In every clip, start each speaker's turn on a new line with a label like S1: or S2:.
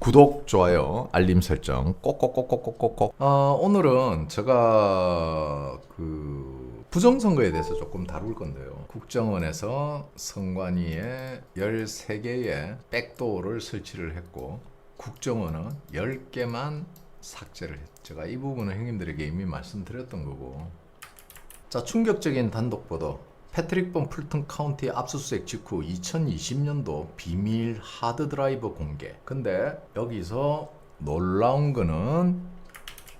S1: 구독, 좋아요, 알림 설정 꼭꼭꼭꼭꼭꼭. 오늘은 제가 부정선거에 대해서 조금 다룰 건데요. 국정원에서 선관위에 13개의 백도어를 설치를 했고 국정원은 10개만 삭제를 했죠. 제가 이 부분은 형님들에게 이미 말씀드렸던 거고. 자, 충격적인 단독 보도. 패트릭 본 풀튼 카운티 압수수색 직후 2020년도 비밀 하드드라이브 공개. 근데 여기서 놀라운 거는,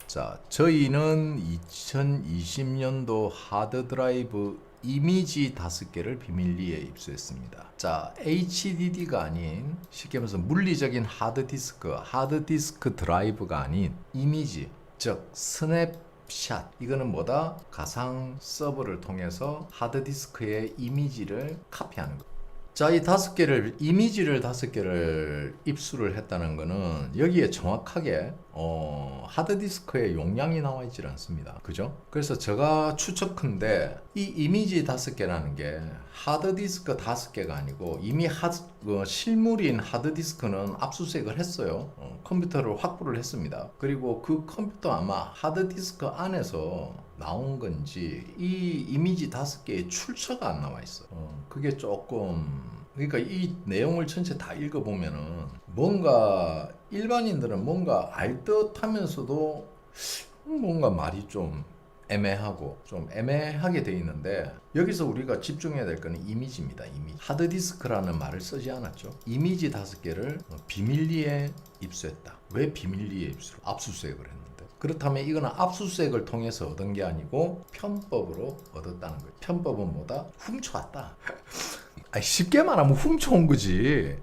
S1: 자, 저희는 2020년도 하드드라이브 이미지 5개를 비밀리에 입수했습니다. 자, HDD가 아닌, 쉽게 말해서 물리적인 하드디스크 드라이브가 아닌 이미지, 즉 스냅 샷. 이거는 뭐다? 가상 서버를 통해서 하드디스크의 이미지를 카피하는 거. 자, 이 5개를, 이미지를 5개를 입수를 했다는 거는 여기에 정확하게 하드디스크의 용량이 나와 있질 않습니다. 그죠? 그래서 제가 추측컨대 이 이미지 5개라는 게 하드디스크 5개가 아니고 이미 실물인 하드디스크는 압수수색을 했어요. 컴퓨터를 확보를 했습니다. 그리고 그 컴퓨터 아마 하드디스크 안에서 나온 건지 이 이미지 5개의 출처가 안 나와 있어. 그게 조금, 그러니까 이 내용을 전체 다 읽어보면은 뭔가 일반인들은 뭔가 알듯하면서도 뭔가 말이 좀 애매하고 좀 애매하게 돼 있는데, 여기서 우리가 집중해야 될 거는 이미지입니다. 이미지. 하드디스크라는 말을 쓰지 않았죠. 이미지 5개를 비밀리에 입수했다. 왜 비밀리에 압수수색을 했는데? 그렇다면 이거는 압수수색을 통해서 얻은 게 아니고 편법으로 얻었다는 거예요. 편법은 뭐다? 훔쳐왔다. 쉽게 말하면 훔쳐온 거지.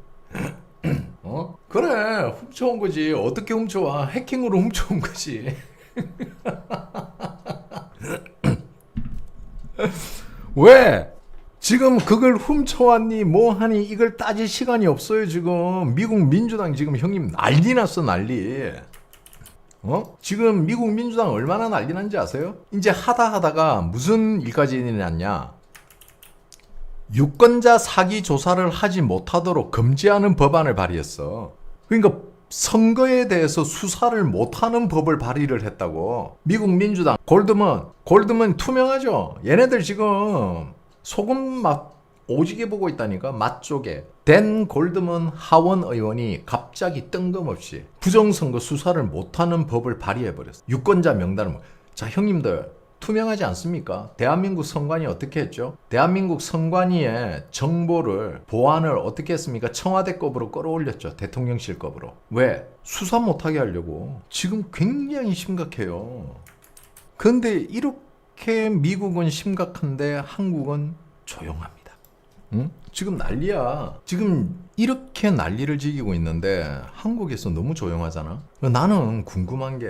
S1: 그래, 훔쳐온 거지. 어떻게 훔쳐와? 해킹으로 훔쳐온 거지. 왜? 지금 그걸 훔쳐왔니 뭐하니 이걸 따질 시간이 없어요. 지금 미국 민주당 지금 형님 난리 났어, 난리. 지금 미국 민주당 얼마나 난리 난지 아세요? 이제 하다가 무슨 일까지 일어났냐? 유권자 사기 조사를 하지 못하도록 금지하는 법안을 발의했어. 그러니까 선거에 대해서 수사를 못하는 법을 발의를 했다고. 미국 민주당 골드먼 투명하죠. 얘네들 지금 소금 맛 오지게 보고 있다니까. 맛 쪽에 댄 골드먼 하원 의원이 갑자기 뜬금없이 부정선거 수사를 못하는 법을 발의해버렸어. 유권자 명단을. 자, 형님들 투명하지 않습니까? 대한민국 선관위 어떻게 했죠? 대한민국 선관위의 정보를, 보안을 어떻게 했습니까? 청와대급으로 끌어올렸죠. 대통령실급으로. 왜? 수사 못하게 하려고. 지금 굉장히 심각해요. 그런데 이렇게 미국은 심각한데 한국은 조용합니다. 응? 지금 난리야. 지금 이렇게 난리를 지기고 있는데 한국에서 너무 조용하잖아. 나는 궁금한 게,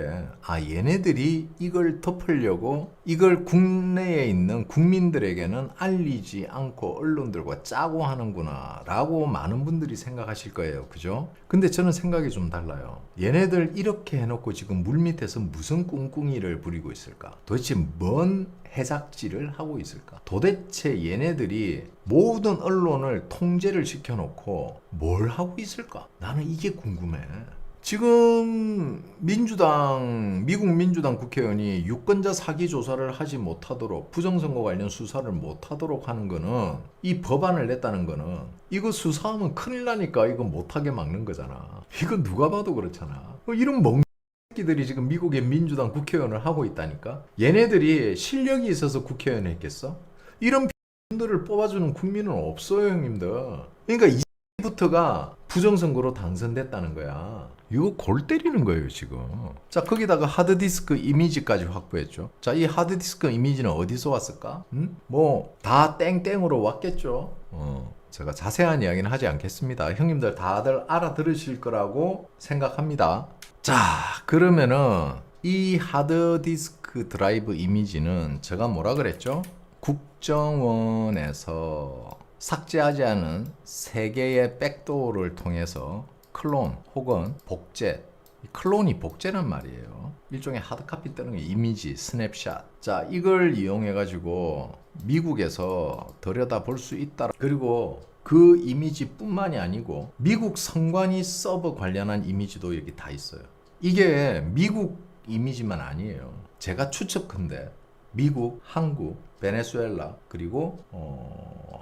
S1: 얘네들이 이걸 덮으려고 이걸 국내에 있는 국민들에게는 알리지 않고 언론들과 짜고 하는구나 라고 많은 분들이 생각하실 거예요. 그죠? 근데 저는 생각이 좀 달라요. 얘네들 이렇게 해놓고 지금 물밑에서 무슨 꿍꿍이를 부리고 있을까? 도대체 뭔 해작질을 하고 있을까? 도대체 얘네들이 모든 언론을 통제를 시켜놓고 뭘 하고 있을까? 나는 이게 궁금해. 지금 미국 민주당 국회의원이 유권자 사기 조사를 하지 못하도록, 부정선거 관련 수사를 못하도록 하는 거는, 이 법안을 냈다는 거는 이거 수사하면 큰일 나니까 이거 못하게 막는 거잖아. 이거 누가 봐도 그렇잖아. 이런 멍새끼들이 지금 미국의 민주당 국회의원을 하고 있다니까. 얘네들이 실력이 있어서 국회의원 했겠어? 이런 분들을 뽑아주는 국민은 없어요, 형님들. 그러니까 이부터가 부정선거로 당선됐다는 거야. 이거 골 때리는 거예요, 지금. 자, 거기다가 하드디스크 이미지까지 확보했죠. 자, 이 하드디스크 이미지는 어디서 왔을까? 다 땡땡으로 왔겠죠. 제가 자세한 이야기는 하지 않겠습니다. 형님들 다들 알아들으실 거라고 생각합니다. 자, 그러면은 이 하드디스크 드라이브 이미지는 제가 뭐라 그랬죠? 국정원에서 삭제하지 않은 3개의 백도어를 통해서 클론 혹은 복제, 클론이 복제란 말이에요. 일종의 하드카피 뜨는 게 이미지, 스냅샷. 자, 이걸 이용해 가지고 미국에서 들여다 볼 수 있다. 그리고 그 이미지뿐만이 아니고 미국 선관위 서버 관련한 이미지도 여기 다 있어요. 이게 미국 이미지만 아니에요. 제가 추측컨대 미국, 한국, 베네수엘라 그리고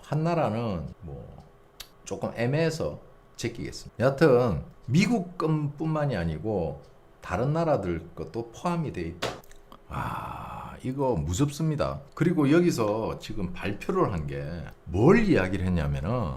S1: 한 나라는 뭐 조금 애매해서 제끼겠습니다. 여하튼 미국 건뿐만이 아니고 다른 나라들 것도 포함이 돼 있다. 이거 무섭습니다. 그리고 여기서 지금 발표를 한 게 뭘 이야기를 했냐면은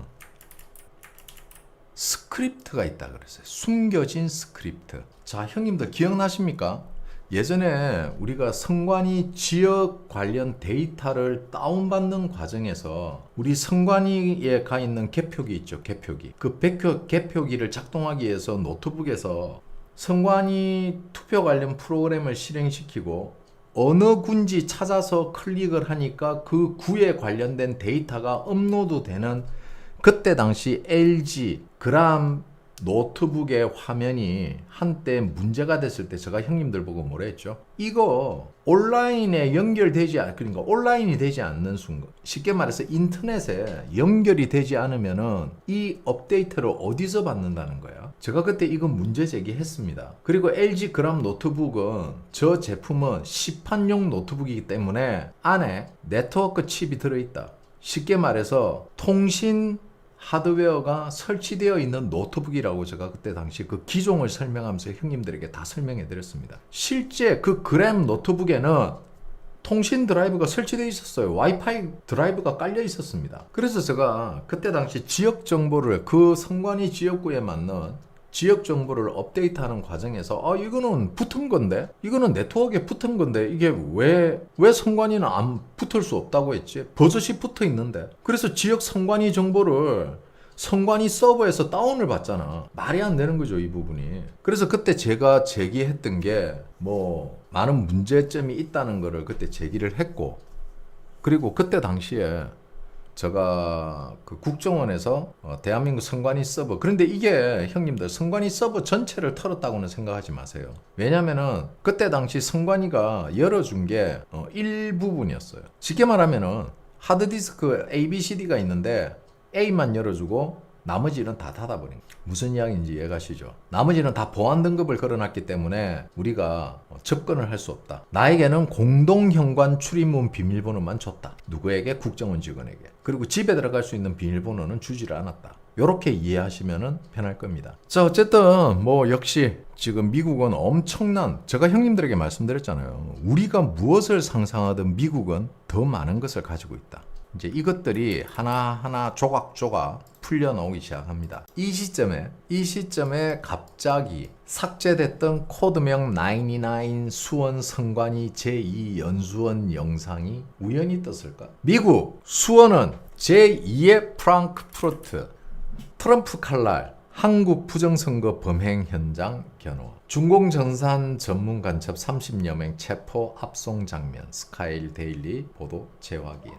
S1: 스크립트가 있다 그랬어요. 숨겨진 스크립트. 자, 형님들 기억나십니까? 예전에 우리가 선관위 지역 관련 데이터를 다운받는 과정에서 우리 선관위에 가 있는 개표기 있죠. 개표기. 그 개표기를 작동하기 위해서 노트북에서 선관위 투표 관련 프로그램을 실행시키고 어느 군지 찾아서 클릭을 하니까 그 구에 관련된 데이터가 업로드 되는 그때 당시 LG 그람 노트북의 화면이 한때 문제가 됐을 때 제가 형님들 보고 뭐라 했죠? 이거 온라인에 연결되지 그러니까 온라인이 되지 않는 순간 쉽게 말해서 인터넷에 연결이 되지 않으면은 이 업데이트를 어디서 받는다는 거야? 제가 그때 이거 문제 제기했습니다. 그리고 LG 그람 노트북은 저 제품은 시판용 노트북이기 때문에 안에 네트워크 칩이 들어있다. 쉽게 말해서 통신 하드웨어가 설치되어 있는 노트북이라고 제가 그때 당시 그 기종을 설명하면서 형님들에게 다 설명해 드렸습니다. 실제 그 그램 노트북에는 통신 드라이브가 설치되어 있었어요. 와이파이 드라이브가 깔려 있었습니다. 그래서 제가 그때 당시 지역 정보를 그 선관위 지역구에 맞는 지역 정보를 업데이트하는 과정에서 이거는 붙은 건데 이거는 네트워크에 붙은 건데 이게 왜 선관위는 안 붙을 수 없다고 했지? 버젓이 붙어 있는데 그래서 지역 선관위 정보를 선관위 서버에서 다운을 받잖아. 말이 안 되는 거죠, 이 부분이. 그래서 그때 제가 제기했던 게 뭐 많은 문제점이 있다는 거를 그때 제기를 했고 그리고 그때 당시에 제가 그 국정원에서 대한민국 선관위 서버 그런데 이게 형님들 선관위 서버 전체를 털었다고는 생각하지 마세요. 왜냐면은 그때 당시 선관위가 열어준 게 일부분이었어요. 쉽게 말하면은 하드디스크 ABCD가 있는데 A만 열어주고 나머지는 다 닫아버린 거예요. 무슨 이야기인지 이해가시죠? 나머지는 다 보안 등급을 걸어놨기 때문에 우리가 접근을 할 수 없다. 나에게는 공동현관 출입문 비밀번호만 줬다. 누구에게? 국정원 직원에게. 그리고 집에 들어갈 수 있는 비밀번호는 주지를 않았다. 이렇게 이해하시면 편할 겁니다. 자, 어쨌든 뭐 역시 지금 미국은 엄청난 제가 형님들에게 말씀드렸잖아요. 우리가 무엇을 상상하든 미국은 더 많은 것을 가지고 있다. 이제 이것들이 하나하나 조각조각 풀려 나오기 시작합니다. 이 시점에 갑자기 삭제됐던 코드명 99 수원 선관위 제2연수원 영상이 우연히 떴을까? 미국 수원은 제2의 프랑크푸르트 트럼프 칼날 한국 부정선거 범행 현장 견호 중공전산 전문 간첩 30여 명 체포 압송 장면 스카이데일리 보도 재확인.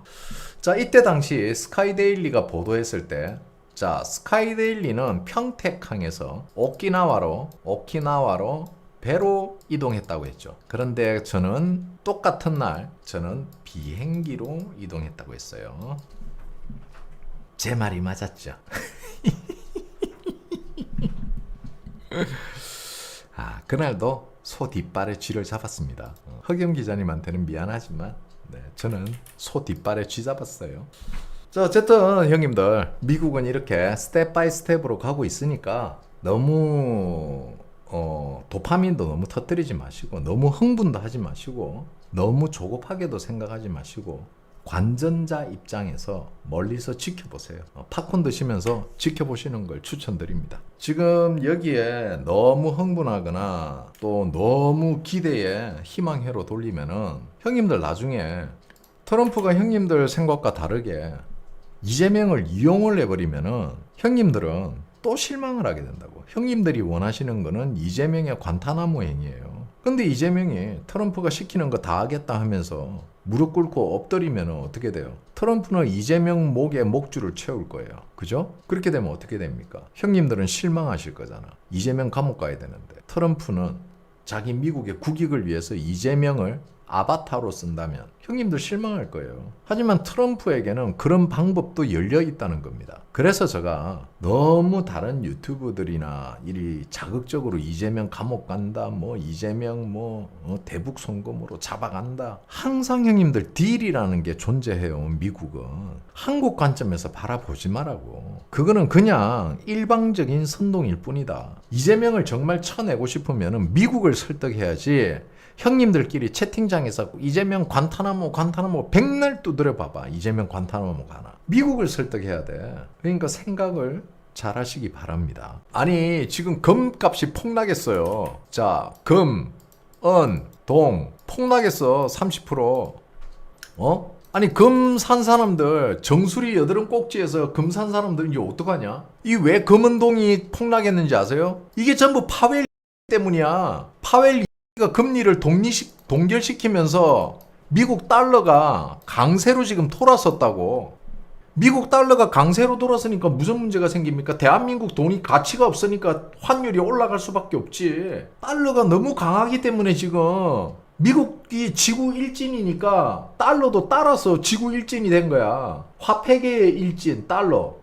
S1: 자, 이때 당시 스카이데일리가 보도했을 때 자, 스카이데일리는 평택항에서 오키나와로 배로 이동했다고 했죠. 그런데 저는 똑같은 날 저는 비행기로 이동했다고 했어요. 제 말이 맞았죠. 그날도 소 뒷발에 쥐를 잡았습니다. 허겸 기자님한테는 미안하지만 저는 소 뒷발에 쥐 잡았어요. 자, 어쨌든 형님들 미국은 이렇게 스텝 바이 스텝으로 가고 있으니까 너무 도파민도 너무 터뜨리지 마시고 너무 흥분도 하지 마시고 너무 조급하게도 생각하지 마시고 관전자 입장에서 멀리서 지켜보세요. 팝콘 드시면서 지켜보시는 걸 추천드립니다. 지금 여기에 너무 흥분하거나 또 너무 기대에 희망회로 돌리면은 형님들 나중에 트럼프가 형님들 생각과 다르게 이재명을 이용을 해버리면은 형님들은 또 실망을 하게 된다고. 형님들이 원하시는 거는 이재명의 관타나무 행위예요. 근데 이재명이 트럼프가 시키는 거 다 하겠다 하면서 무릎 꿇고 엎드리면 어떻게 돼요? 트럼프는 이재명 목에 목줄을 채울 거예요. 그죠? 그렇게 되면 어떻게 됩니까? 형님들은 실망하실 거잖아. 이재명 감옥 가야 되는데 트럼프는 자기 미국의 국익을 위해서 이재명을 아바타로 쓴다면 형님들 실망할 거예요. 하지만 트럼프에게는 그런 방법도 열려 있다는 겁니다. 그래서 제가 너무 다른 유튜브들이나 이 자극적으로 이재명 감옥 간다, 뭐 이재명 대북 송금으로 잡아간다. 항상 형님들 딜이라는 게 존재해요. 미국은 한국 관점에서 바라보지 말라고. 그거는 그냥 일방적인 선동일 뿐이다. 이재명을 정말 쳐내고 싶으면 미국을 설득해야지. 형님들끼리 채팅장에서 이재명 관타나모 백날 두드려 봐봐. 이재명 관타나모 가나. 미국을 설득해야 돼. 그러니까 생각을 잘 하시기 바랍니다. 아니 지금 금값이 폭락했어요. 자, 금, 은, 동 폭락했어. 30%. 아니 금 산 사람들 정수리 여드름 꼭지에서 금 산 사람들 이제 어떡하냐? 이 왜 금은동이 폭락했는지 아세요? 이게 전부 파웰 때문이야. 파웰 가 금리를 동결시키면서 미국 달러가 강세로 지금 돌아섰다고. 미국 달러가 강세로 돌아서니까 무슨 문제가 생깁니까? 대한민국 돈이 가치가 없으니까 환율이 올라갈 수밖에 없지. 달러가 너무 강하기 때문에 지금 미국이 지구 일진이니까 달러도 따라서 지구 일진이 된 거야. 화폐계의 일진 달러,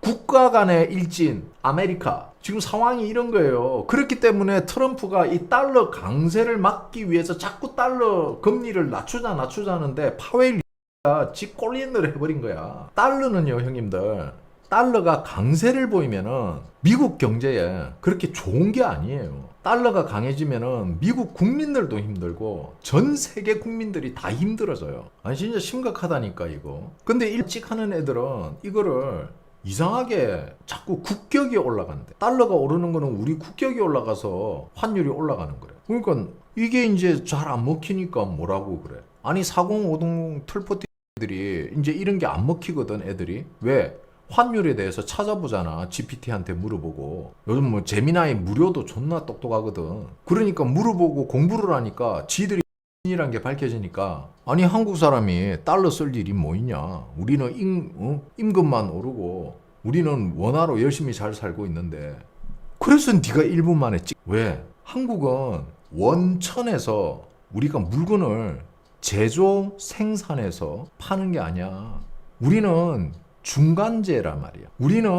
S1: 국가 간의 일진 아메리카. 지금 상황이 이런 거예요. 그렇기 때문에 트럼프가 이 달러 강세를 막기 위해서 자꾸 달러 금리를 낮추자는데 파웰리가 지 꼴린을 해버린 거야. 달러는요 형님들, 달러가 강세를 보이면은 미국 경제에 그렇게 좋은 게 아니에요. 달러가 강해지면은 미국 국민들도 힘들고 전 세계 국민들이 다 힘들어져요. 아니 진짜 심각하다니까 이거. 근데 일찍 하는 애들은 이거를 이상하게 자꾸 국격이 올라간대. 달러가 오르는 거는 우리 국격이 올라가서 환율이 올라가는 거래. 그러니까 이게 이제 잘 안 먹히니까 뭐라고 그래. 아니 4050 털포티들이 이제 이런 게 안 먹히거든 애들이. 왜? 환율에 대해서 찾아보잖아. GPT한테 물어보고. 요즘 뭐 제미나이 무료도 존나 똑똑하거든. 그러니까 물어보고 공부를 하니까 지들이 이란 게 밝혀지니까, 아니 한국 사람이 달러 쓸 일이 뭐 있냐. 우리는 임금만 오르고 우리는 원화로 열심히 잘 살고 있는데. 그래서 네가 1분 만에 왜? 한국은 원천에서 우리가 물건을 제조 생산해서 파는 게 아니야. 우리는 중간재란 말이야. 우리는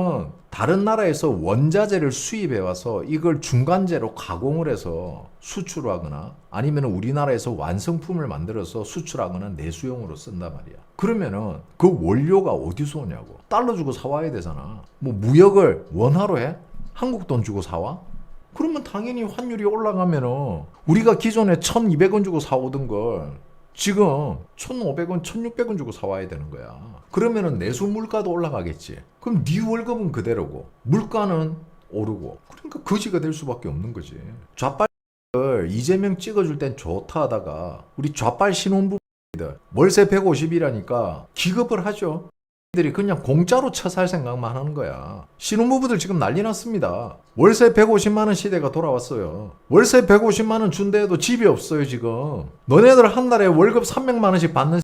S1: 다른 나라에서 원자재를 수입해 와서 이걸 중간재로 가공을 해서 수출하거나 아니면 우리나라에서 완성품을 만들어서 수출하거나 내수용으로 쓴단 말이야. 그러면은 그 원료가 어디서 오냐고. 달러 주고 사와야 되잖아. 뭐 무역을 원화로 해? 한국 돈 주고 사와? 그러면 당연히 환율이 올라가면은 우리가 기존에 1,200원 주고 사오던 걸 지금 1,500원, 1,600원 주고 사와야 되는 거야. 그러면은 내수 물가도 올라가겠지. 그럼 네 월급은 그대로고 물가는 오르고. 그러니까 거지가 될 수밖에 없는 거지. 좌빨을 이재명 찍어줄 땐 좋다 하다가 우리 좌빨 신혼부부들 월세 150이라니까 기겁을 하죠. 들이 그냥 공짜로 쳐살 생각만 하는 거야. 신혼부부들 지금 난리 났습니다. 월세 150만 원 시대가 돌아왔어요. 월세 150만 원 준다 해도 집이 없어요 지금. 너네들 한 달에 월급 300만 원씩 받는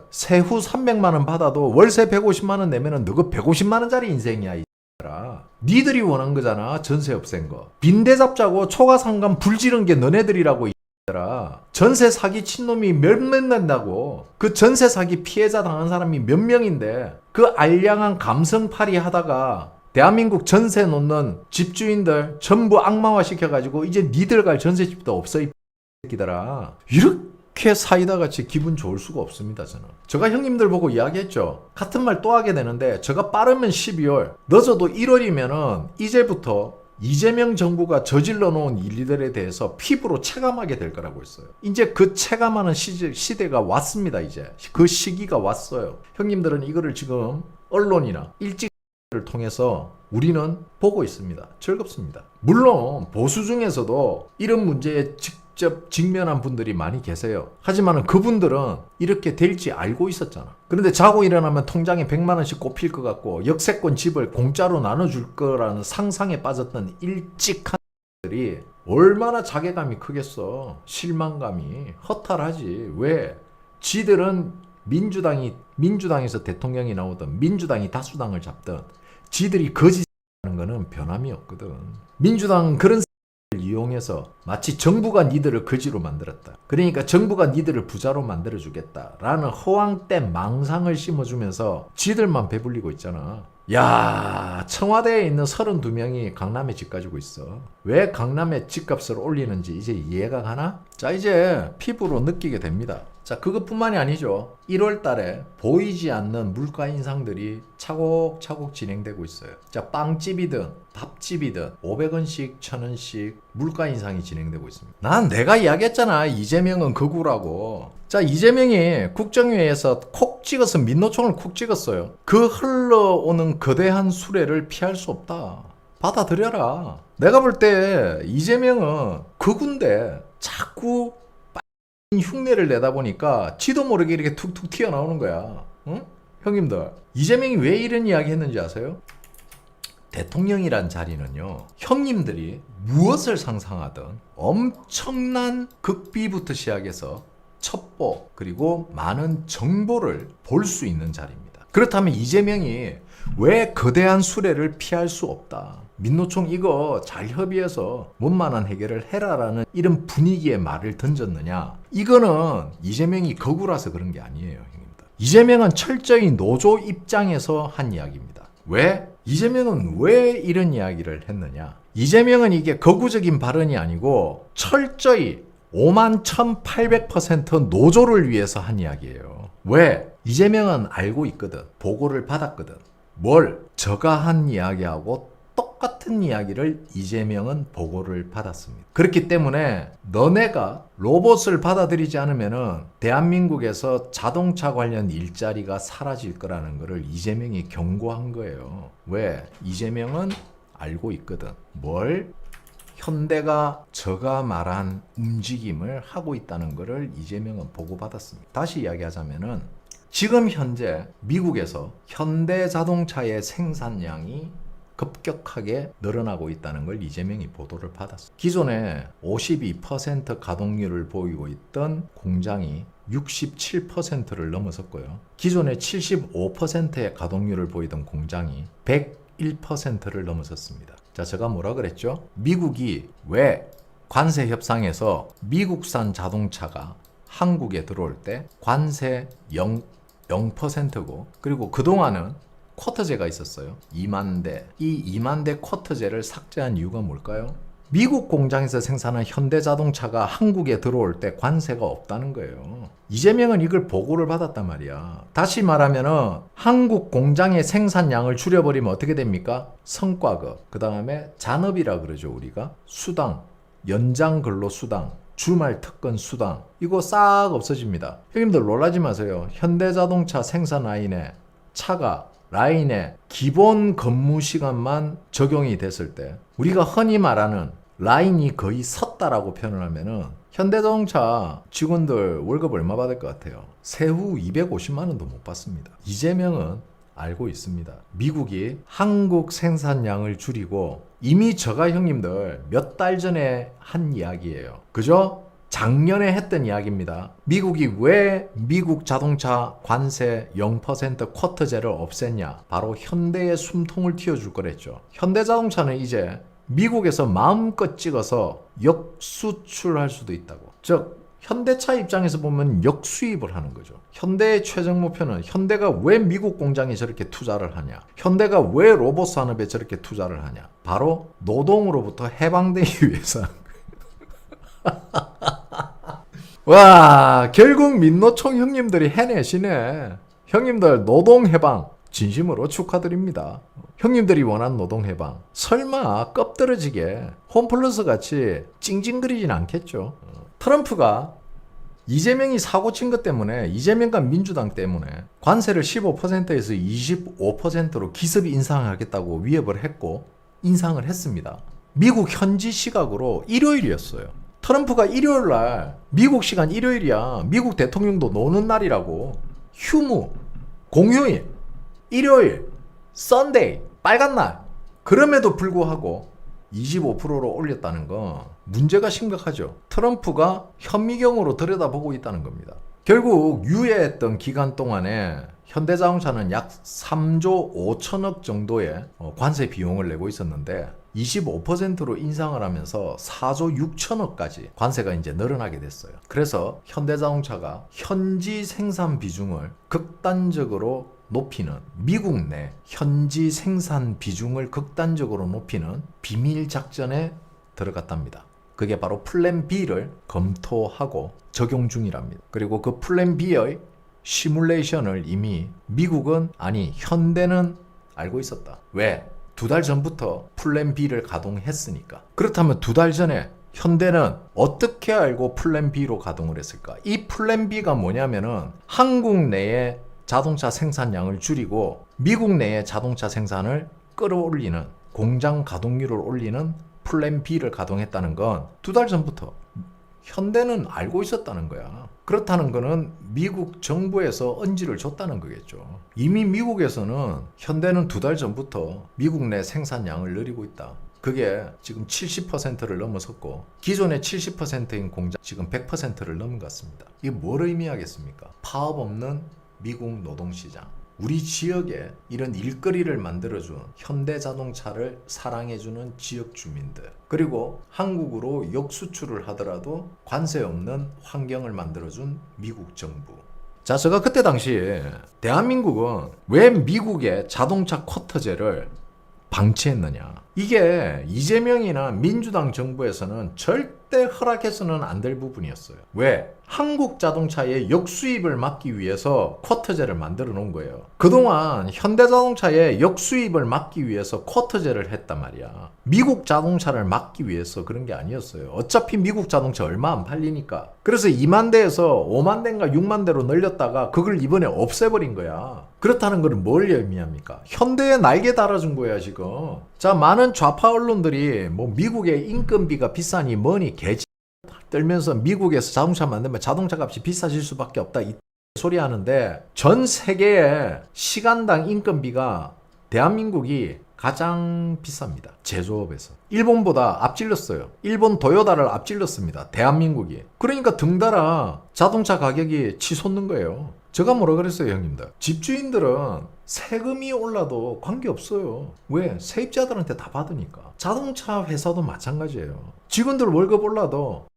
S1: 세후 300만 원 받아도 월세 150만 원 내면은 너그 150만 원짜리 인생이야 이 X들아. 니들이 원한 거잖아. 전세 없앤 거. 빈대 잡자고 초과상감 불지른 게 너네들이라고. 전세 사기 친놈이 몇몇 난다고. 그 전세 사기 피해자 당한 사람이 몇 명인데 그 알량한 감성팔이 하다가 대한민국 전세 놓는 집주인들 전부 악마화 시켜가지고 이제 니들 갈 전세집도 없어 이 새끼들아. 이렇게 사이다 같이 기분 좋을 수가 없습니다. 저는 제가 형님들 보고 이야기했죠. 같은 말 또 하게 되는데 제가 빠르면 12월 늦어도 1월이면은 이제부터 이재명 정부가 저질러 놓은 일들에 대해서 피부로 체감하게 될 거라고 했어요. 이제 그 체감하는 시대가 왔습니다. 이제 그 시기가 왔어요. 형님들은 이거를 지금 언론이나 일찍을 통해서 우리는 보고 있습니다. 즐겁습니다. 물론 보수 중에서도 이런 문제에 직접 직면한 분들이 많이 계세요. 하지만 그분들은 이렇게 될지 알고 있었잖아. 그런데 자고 일어나면 통장에 100만 원씩 꼽힐 것 같고 역세권 집을 공짜로 나눠줄 거라는 상상에 빠졌던 일찍한 들이 얼마나 자괴감이 크겠어. 실망감이 허탈하지. 왜? 지들은 민주당에서 대통령이 나오든 민주당이 다수당을 잡든 지들이 거짓하는 거는 변함이 없거든. 민주당 그런 이용해서 마치 정부가 니들을 거지로 만들었다. 그러니까 정부가 니들을 부자로 만들어주겠다라는 허황된 망상을 심어주면서 지들만 배불리고 있잖아. 야, 청와대에 있는 32명이 강남에 집 가지고 있어. 왜 강남에 집값을 올리는지 이제 이해가 가나? 자, 이제 피부로 느끼게 됩니다. 자, 그것뿐만이 아니죠. 1월 달에 보이지 않는 물가 인상들이 차곡차곡 진행되고 있어요. 자, 빵집이든 밥집이든 500원씩 1000원씩 물가 인상이 진행되고 있습니다. 난 내가 이야기했잖아. 이재명은 극우라고. 자, 이재명이 국정회의에서 콕 찍어서 민노총을 콕 찍었어요. 그 흘러오는 거대한 수레를 피할 수 없다. 받아들여라. 내가 볼 때 이재명은 극우인데 자꾸 흉내를 내다 보니까 지도 모르게 이렇게 툭툭 튀어나오는 거야. 응? 형님들, 이재명이 왜 이런 이야기 했는지 아세요? 대통령이란 자리는요, 형님들이 무엇을 상상하든 엄청난 극비부터 시작해서 첩보 그리고 많은 정보를 볼 수 있는 자리입니다. 그렇다면 이재명이 왜 거대한 수레를 피할 수 없다, 민노총 이거 잘 협의해서 원만한 해결을 해라라는 이런 분위기의 말을 던졌느냐? 이거는 이재명이 거구라서 그런 게 아니에요, 형님들. 이재명은 철저히 노조 입장에서 한 이야기입니다. 왜? 이재명은 왜 이런 이야기를 했느냐? 이재명은 이게 거구적인 발언이 아니고 철저히 51,800% 노조를 위해서 한 이야기예요. 왜? 이재명은 알고 있거든. 보고를 받았거든. 뭘? 저가 한 이야기하고 똑같은 이야기를 이재명은 보고를 받았습니다. 그렇기 때문에 너네가 로봇을 받아들이지 않으면은 대한민국에서 자동차 관련 일자리가 사라질 거라는 것을 이재명이 경고한 거예요. 왜? 이재명은 알고 있거든. 뭘? 현대가 저가 말한 움직임을 하고 있다는 것을 이재명은 보고받았습니다. 다시 이야기하자면은 지금 현재 미국에서 현대 자동차의 생산량이 급격하게 늘어나고 있다는 걸 이재명이 보도를 받았어요. 기존에 52% 가동률을 보이고 있던 공장이 67%를 넘어섰고요. 기존에 75%의 가동률을 보이던 공장이 101%를 넘어섰습니다. 자, 제가 뭐라 그랬죠? 미국이 왜 관세 협상에서 미국산 자동차가 한국에 들어올 때 관세 0%고 그리고 그동안은 쿼터제가 있었어요. 2만 대. 이 2만 대 쿼터제를 삭제한 이유가 뭘까요? 미국 공장에서 생산한 현대자동차가 한국에 들어올 때 관세가 없다는 거예요. 이재명은 이걸 보고를 받았단 말이야. 다시 말하면은 한국 공장의 생산량을 줄여버리면 어떻게 됩니까? 성과급, 그 다음에 잔업이라 그러죠, 우리가. 수당, 연장 근로 수당, 주말 특근 수당, 이거 싹 없어집니다. 형님들 놀라지 마세요. 현대자동차 생산 라인에 기본 근무 시간만 적용이 됐을 때 우리가 흔히 말하는 라인이 거의 섰다라고 표현을 하면은 현대자동차 직원들 월급 얼마 받을 것 같아요? 세후 250만 원도 못 받습니다. 이재명은 알고 있습니다. 미국이 한국 생산량을 줄이고 이미 저가 형님들 몇 달 전에 한 이야기예요. 그죠? 작년에 했던 이야기입니다. 미국이 왜 미국 자동차 관세 0% 쿼터제를 없앴냐? 바로 현대의 숨통을 틔워줄 거랬죠. 현대자동차는 이제 미국에서 마음껏 찍어서 역수출할 수도 있다고. 즉 현대차 입장에서 보면 역수입을 하는 거죠. 현대의 최종 목표는 현대가 왜 미국 공장에 저렇게 투자를 하냐? 현대가 왜 로봇 산업에 저렇게 투자를 하냐? 바로 노동으로부터 해방되기 위해서. 와, 결국 민노총 형님들이 해내시네. 형님들 노동해방 진심으로 축하드립니다. 형님들이 원하는 노동해방 설마 껍떨어지게 홈플러스 같이 찡찡거리진 않겠죠. 트럼프가 이재명이 사고친 것 때문에, 이재명과 민주당 때문에 관세를 15%에서 25%로 기습 인상하겠다고 위협을 했고 인상을 했습니다. 미국 현지 시각으로 일요일이었어요. 트럼프가 일요일날, 미국 시간 일요일이야. 미국 대통령도 노는 날이라고. 휴무, 공휴일, 일요일, 썬데이, 빨간 날. 그럼에도 불구하고 25%로 올렸다는 건 문제가 심각하죠. 트럼프가 현미경으로 들여다보고 있다는 겁니다. 결국 유예했던 기간 동안에 현대자동차는 약 3조 5천억 정도의 관세 비용을 내고 있었는데 25%로 인상을 하면서 4조 6천억까지 관세가 이제 늘어나게 됐어요. 그래서 현대자동차가 현지 생산 비중을 극단적으로 높이는, 미국 내 현지 생산 비중을 극단적으로 높이는 비밀 작전에 들어갔답니다. 그게 바로 플랜 B를 검토하고 적용 중이랍니다. 그리고 그 플랜 B의 시뮬레이션을 이미 미국은, 아니 현대는 알고 있었다. 왜? 2달 전부터 플랜 B를 가동했으니까. 그렇다면 2달 전에 현대는 어떻게 알고 플랜 B로 가동을 했을까? 이 플랜 B가 뭐냐면은 한국 내에 자동차 생산량을 줄이고 미국 내에 자동차 생산을 끌어올리는, 공장 가동률을 올리는 플랜 B를 가동했다는 건 2달 전부터 현대는 알고 있었다는 거야. 그렇다는 거는 미국 정부에서 언지를 줬다는 거겠죠. 이미 미국에서는 현대는 2달 전부터 미국 내 생산량을 늘리고 있다. 그게 지금 70%를 넘어섰고 기존의 70%인 공장 지금 100%를 넘은 것 같습니다. 이게 뭘 의미하겠습니까? 파업 없는 미국 노동시장. 우리 지역에 이런 일거리를 만들어준 현대자동차를 사랑해주는 지역 주민들, 그리고 한국으로 역수출을 하더라도 관세 없는 환경을 만들어준 미국 정부. 자, 제가 그때 당시에 대한민국은 왜 미국의 자동차 쿼터제를 방치했느냐. 이게 이재명이나 민주당 정부에서는 절대 허락해서는 안 될 부분이었어요. 왜? 한국 자동차의 역수입을 막기 위해서 쿼터제를 만들어 놓은 거예요. 그동안 현대자동차의 역수입을 막기 위해서 쿼터제를 했단 말이야. 미국 자동차를 막기 위해서 그런 게 아니었어요. 어차피 미국 자동차 얼마 안 팔리니까. 그래서 2만 대에서 5만 대인가 6만 대로 늘렸다가 그걸 이번에 없애버린 거야. 그렇다는 건 뭘 의미합니까? 현대에 날개 달아준 거야 지금. 자, 많은 좌파 언론들이 뭐 미국의 인건비가 비싸니 뭐니 개지 떨면서 미국에서 자동차 만들면 자동차 값이 비싸질 수밖에 없다 이 소리 하는데, 전 세계의 시간당 인건비가 대한민국이 가장 비쌉니다. 제조업에서. 일본보다 앞질렀어요. 일본 도요타를 앞질렀습니다. 대한민국이. 그러니까 등달아 자동차 가격이 치솟는 거예요. 제가 뭐라 그랬어요, 형님들? 집주인들은 세금이 올라도 관계없어요. 왜? 세입자들한테 다 받으니까. 자동차 회사도 마찬가지예요. 직원들 월급 올라도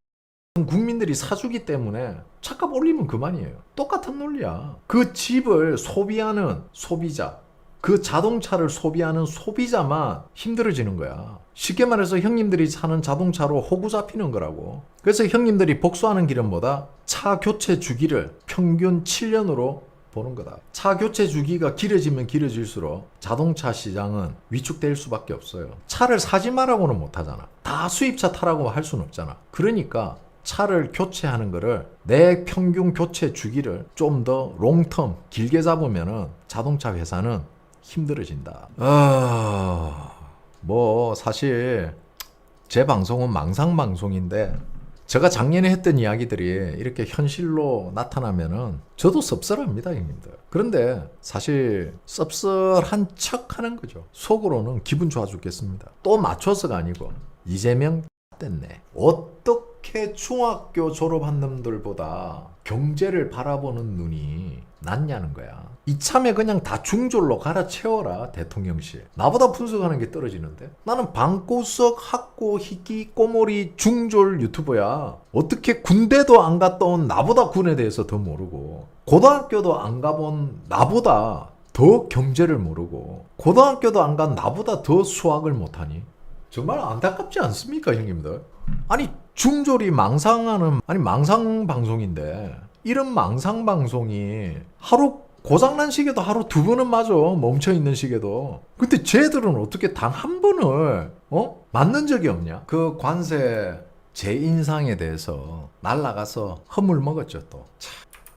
S1: 국민들이 사주기 때문에 차값 올리면 그만이에요. 똑같은 논리야. 그 집을 소비하는 소비자, 그 자동차를 소비하는 소비자만 힘들어지는 거야. 쉽게 말해서 형님들이 사는 자동차로 호구 잡히는 거라고. 그래서 형님들이 복수하는 길은 뭐다? 차 교체 주기를 평균 7년으로 보는 거다. 차 교체 주기가 길어지면 길어질수록 자동차 시장은 위축될 수밖에 없어요. 차를 사지 말라고는 못 하잖아. 다 수입차 타라고 할 수는 없잖아. 그러니까 차를 교체하는 거를, 내 평균 교체 주기를 좀 더 롱텀 길게 잡으면은 자동차 회사는 힘들어진다. 뭐 사실 제 방송은 망상방송인데 제가 작년에 했던 이야기들이 이렇게 현실로 나타나면은 저도 씁쓸합니다, 형님들. 그런데 사실 씁쓸한 척 하는 거죠. 속으로는 기분 좋아 죽겠습니다. 또 맞춰서가 아니고 이재명 됐네. 어떻게 중학교 졸업한 놈들보다 경제를 바라보는 눈이 낫냐는 거야. 이참에 그냥 다 중졸로 갈아채워라, 대통령실. 나보다 분석하는 게 떨어지는데? 나는 방구석, 학고, 희귀, 꼬모리, 중졸 유튜버야. 어떻게 군대도 안 갔다 온 나보다 군에 대해서 더 모르고, 고등학교도 안 가본 나보다 더 경제를 모르고, 고등학교도 안 간 나보다 더 수학을 못하니? 정말 안타깝지 않습니까, 형님들? 아니, 중졸이 망상하는, 아니, 망상 방송인데, 이런 망상 방송이 하루 고장난 시계도 하루 2번은 맞아. 멈춰있는 시계도. 근데 쟤들은 어떻게 단 한 번을 맞는 적이 없냐? 그 관세 재인상에 대해서 날라가서 허물 먹었죠 또.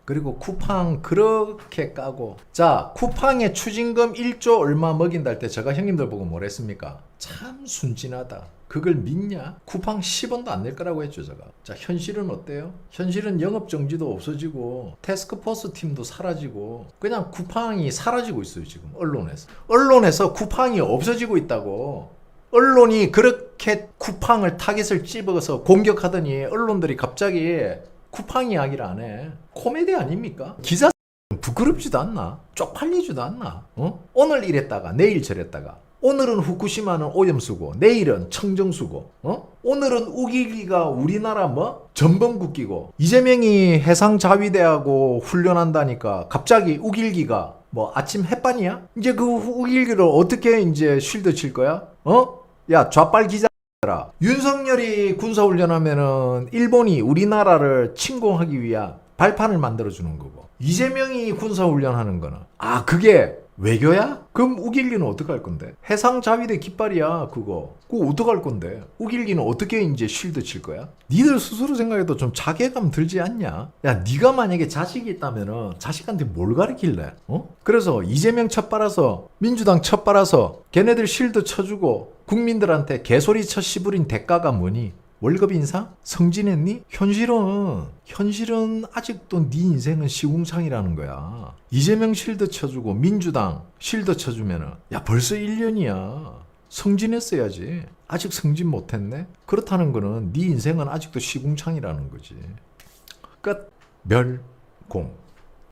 S1: 그리고 쿠팡 그렇게 까고, 자, 쿠팡에 추징금 1조 얼마 먹인다 할 때 제가 형님들 보고 뭘 했습니까? 참 순진하다. 그걸 믿냐? 쿠팡 10원도 안 낼 거라고 했죠, 제가. 자, 현실은 어때요? 현실은 영업정지도 없어지고 태스크포스 팀도 사라지고 그냥 쿠팡이 사라지고 있어요, 지금 언론에서. 언론에서 쿠팡이 없어지고 있다고. 언론이 그렇게 쿠팡을 타깃을 찝어서 공격하더니 언론들이 갑자기 쿠팡 이야기를 안 해. 코미디 아닙니까? 기자 부끄럽지도 않나? 쪽팔리지도 않나? 오늘 이랬다가 내일 저랬다가 오늘은 후쿠시마는 오염수고 내일은 청정수고 오늘은 우길기가 우리나라 뭐 전범국기고 이재명이 해상자위대하고 훈련한다니까 갑자기 우길기가 뭐 아침 햇반이야? 이제 그 우길기를 어떻게 이제 쉴드 칠 거야? 야 좌빨 기자들아, 윤석열이 군사훈련하면은 일본이 우리나라를 침공하기 위한 발판을 만들어주는 거고, 이재명이 군사훈련하는 거는 그게 외교야? 그럼 우길기는 어떡할 건데? 해상자위대 깃발이야 그거. 그거 어떡할 건데? 우길기는 어떻게 이제 쉴드 칠 거야? 니들 스스로 생각해도 좀 자괴감 들지 않냐? 야, 니가 만약에 자식이 있다면은 자식한테 뭘 가르칠래? 그래서 이재명 첫 빨아서 민주당 첫 빨아서 걔네들 쉴드 쳐주고 국민들한테 개소리 쳐 씹으린 대가가 뭐니? 월급 인상? 성진했니? 현실은 아직도 네 인생은 시궁창이라는 거야. 이재명 쉴드 쳐주고 민주당 쉴드 쳐주면은 야 벌써 1년이야. 성진했어야지. 아직 성진 못했네? 그렇다는 거는 네 인생은 아직도 시궁창이라는 거지. 끝. 멸공.